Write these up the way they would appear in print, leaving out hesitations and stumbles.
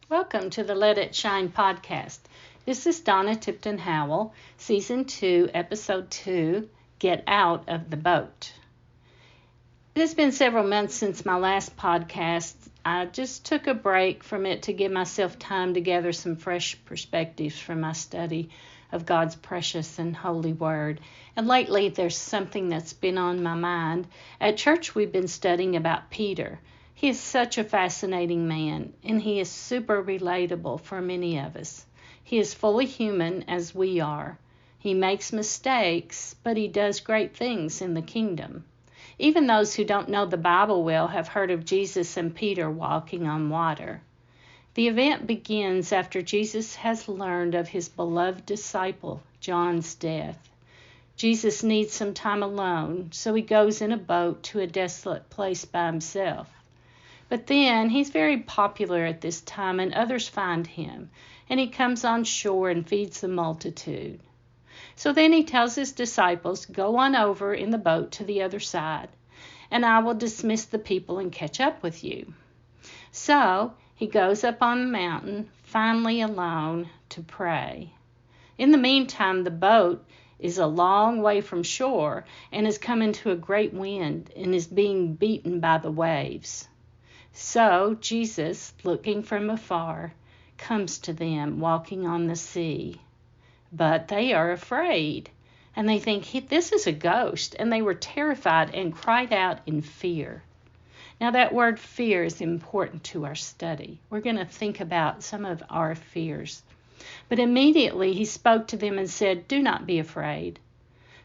Welcome to the Let It Shine podcast. This is Donna Tipton Howell, Season 2, Episode 2, Get Out of the Boat. It has been several months since my last podcast. I just took a break from it to give myself time to gather some fresh perspectives from my study of God's precious and holy word. And lately there's something that's been on my mind. At church we've been studying about Peter. He is such a fascinating man, and he is super relatable for many of us. He is fully human as we are. He makes mistakes, but he does great things in the kingdom. Even those who don't know the Bible well have heard of Jesus and Peter walking on water. The event begins after Jesus has learned of his beloved disciple, John's death. Jesus needs some time alone, so he goes in a boat to a desolate place by himself. But then he's very popular at this time, and others find him, and he comes on shore and feeds the multitude. So then he tells his disciples, "Go on over in the boat to the other side, and I will dismiss the people and catch up with you." So he goes up on the mountain, finally alone, to pray. In the meantime, the boat is a long way from shore and has come into a great wind and is being beaten by the waves. So Jesus, looking from afar, comes to them walking on the sea. But they are afraid, and they think this is a ghost, and they were terrified and cried out in fear. Now that word fear is important to our study. We're going to think about some of our fears. But immediately he spoke to them and said, "Do not be afraid."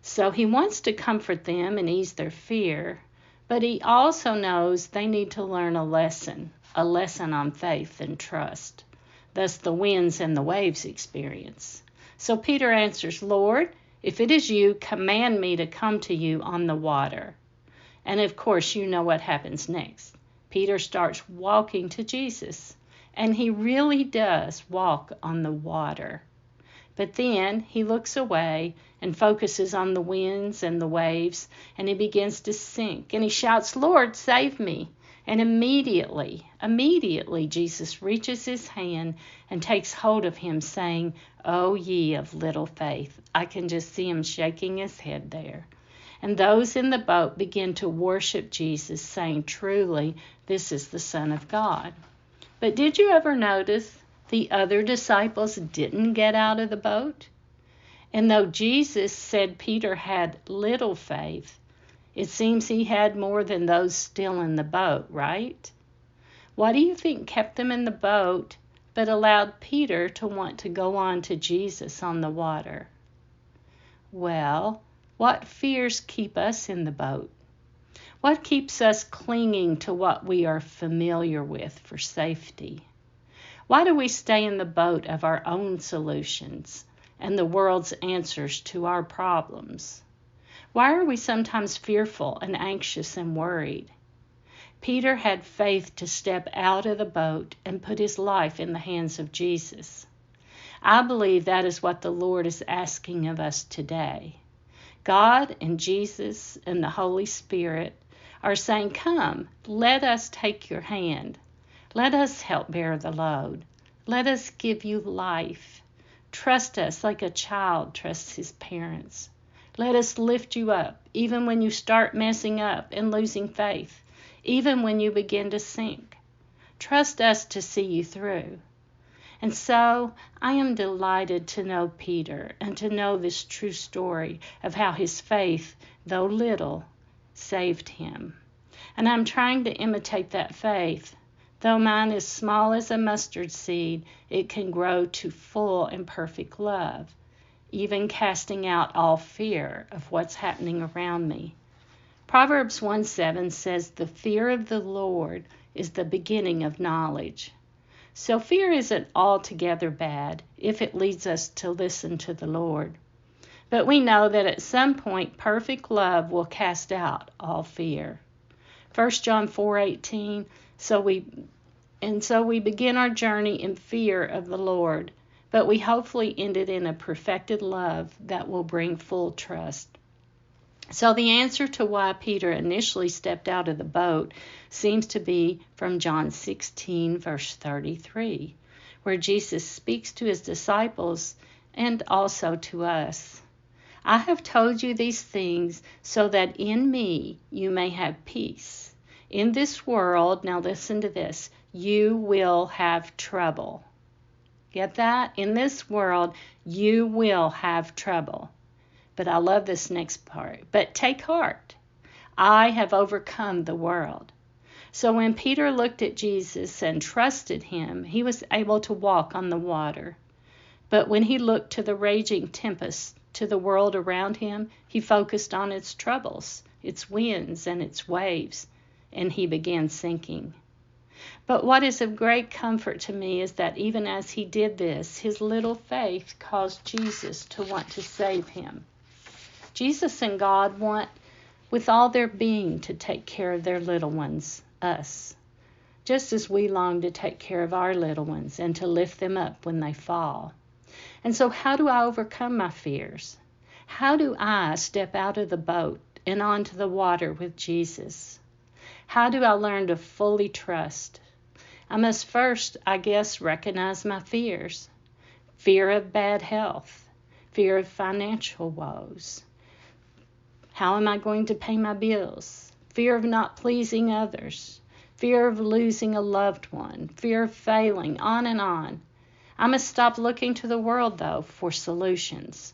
So he wants to comfort them and ease their fear. But he also knows they need to learn a lesson on faith and trust. Thus the winds and the waves experience. So Peter answers, "Lord, if it is you, command me to come to you on the water." And of course, you know what happens next. Peter starts walking to Jesus, and he really does walk on the water. But then he looks away and focuses on the winds and the waves, and he begins to sink. And he shouts, "Lord, save me." And immediately, Jesus reaches his hand and takes hold of him, saying, "O ye of little faith." I can just see him shaking his head there. And those in the boat begin to worship Jesus, saying, "Truly, this is the Son of God." But did you ever notice the other disciples didn't get out of the boat? And though Jesus said Peter had little faith, it seems he had more than those still in the boat, right? What do you think kept them in the boat but allowed Peter to want to go on to Jesus on the water? Well, what fears keep us in the boat? What keeps us clinging to what we are familiar with for safety? Why do we stay in the boat of our own solutions and the world's answers to our problems? Why are we sometimes fearful and anxious and worried? Peter had faith to step out of the boat and put his life in the hands of Jesus. I believe that is what the Lord is asking of us today. God and Jesus and the Holy Spirit are saying, "Come, let us take your hand. Let us help bear the load. Let us give you life. Trust us like a child trusts his parents. Let us lift you up, even when you start messing up and losing faith, even when you begin to sink. Trust us to see you through." And so I am delighted to know Peter and to know this true story of how his faith, though little, saved him. And I'm trying to imitate that faith. Though mine is small as a mustard seed, it can grow to full and perfect love, even casting out all fear of what's happening around me. Proverbs 1:7 says, "The fear of the Lord is the beginning of knowledge." So fear isn't altogether bad if it leads us to listen to the Lord. But we know that at some point perfect love will cast out all fear. 1 John 4:18, so we begin our journey in fear of the Lord, but we hopefully end it in a perfected love that will bring full trust. So the answer to why Peter initially stepped out of the boat seems to be from John 16, verse 33. where Jesus speaks to his disciples and also to us. I have told you these things so that in me you may have peace. In this world, now listen to this, you will have trouble. Get that? In this world, you will have trouble. But I love this next part. But take heart. I have overcome the world. So when Peter looked at Jesus and trusted him, he was able to walk on the water. But when he looked to the raging tempest, to the world around him, he focused on its troubles, its winds and its waves, and he began sinking. But what is of great comfort to me is that even as he did this, his little faith caused Jesus to want to save him. Jesus and God want with all their being to take care of their little ones, us, just as we long to take care of our little ones and to lift them up when they fall. And so how do I overcome my fears? How do I step out of the boat and onto the water with Jesus? How do I learn to fully trust? I must first, I guess, recognize my fears. Fear of bad health, fear of financial woes. How am I going to pay my bills? Fear of not pleasing others, fear of losing a loved one, fear of failing, on and on. I must stop looking to the world, though, for solutions,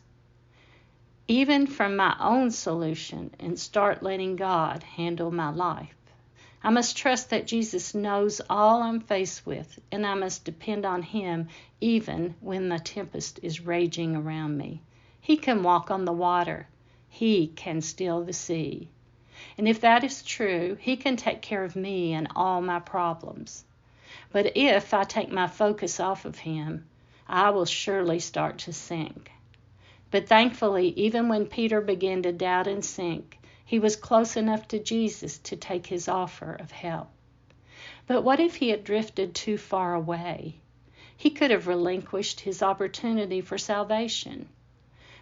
even from my own solution, and start letting God handle my life. I must trust that Jesus knows all I'm faced with, and I must depend on him even when the tempest is raging around me. He can walk on the water. He can still the sea. And if that is true, he can take care of me and all my problems. But if I take my focus off of him, I will surely start to sink. But thankfully, even when Peter began to doubt and sink, he was close enough to Jesus to take his offer of help. But what if he had drifted too far away? He could have relinquished his opportunity for salvation.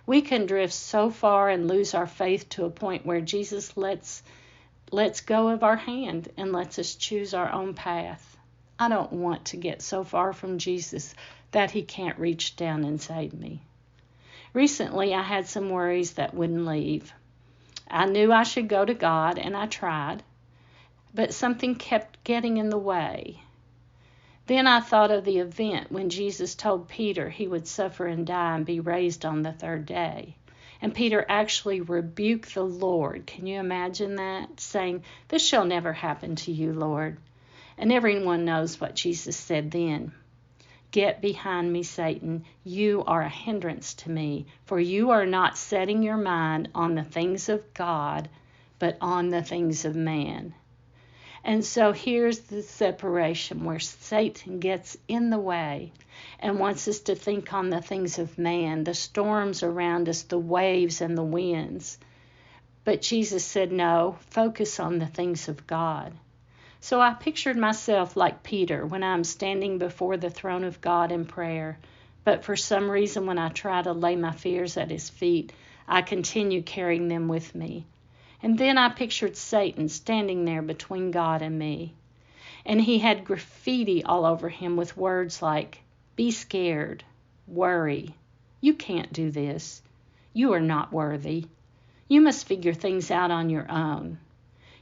We can drift so far and lose our faith to a point where Jesus lets go of our hand and lets us choose our own path. I don't want to get so far from Jesus that he can't reach down and save me. Recently, I had some worries that wouldn't leave. I knew I should go to God, and I tried, but something kept getting in the way. Then I thought of the event when Jesus told Peter he would suffer and die and be raised on the third day. And Peter actually rebuked the Lord. Can you imagine that? Saying, "This shall never happen to you, Lord." And everyone knows what Jesus said then. "Get behind me, Satan. You are a hindrance to me, for you are not setting your mind on the things of God, but on the things of man." And so here's the separation where Satan gets in the way and wants us to think on the things of man, the storms around us, the waves and the winds. But Jesus said, no, focus on the things of God. So I pictured myself like Peter when I'm standing before the throne of God in prayer. But for some reason, when I try to lay my fears at his feet, I continue carrying them with me. And then I pictured Satan standing there between God and me. And he had graffiti all over him with words like, "Be scared, worry, you can't do this, you are not worthy, you must figure things out on your own,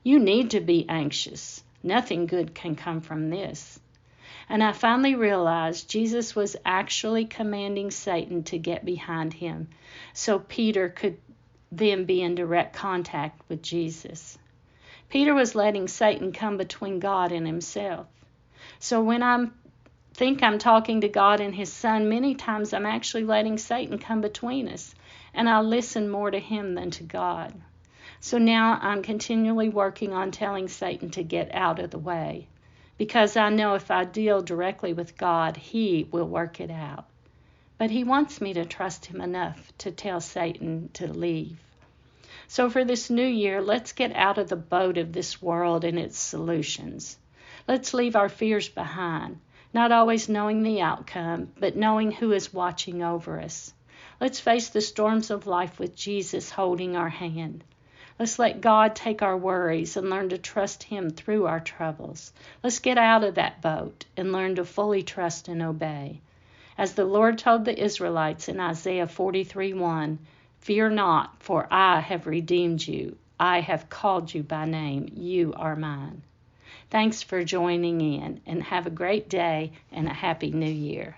you need to be anxious, nothing good can come from this." And I finally realized Jesus was actually commanding Satan to get behind him so Peter could then be in direct contact with Jesus. Peter was letting Satan come between God and himself. So when I think I'm talking to God and his Son, many times I'm actually letting Satan come between us, and I listen more to him than to God. So now I'm continually working on telling Satan to get out of the way, because I know if I deal directly with God, he will work it out. But he wants me to trust him enough to tell Satan to leave. So for this new year, let's get out of the boat of this world and its solutions. Let's leave our fears behind, not always knowing the outcome, but knowing who is watching over us. Let's face the storms of life with Jesus holding our hand. Let's let God take our worries and learn to trust Him through our troubles. Let's get out of that boat and learn to fully trust and obey. As the Lord told the Israelites in Isaiah 43:1, "Fear not, for I have redeemed you. I have called you by name. You are mine." Thanks for joining in, and have a great day and a happy new year.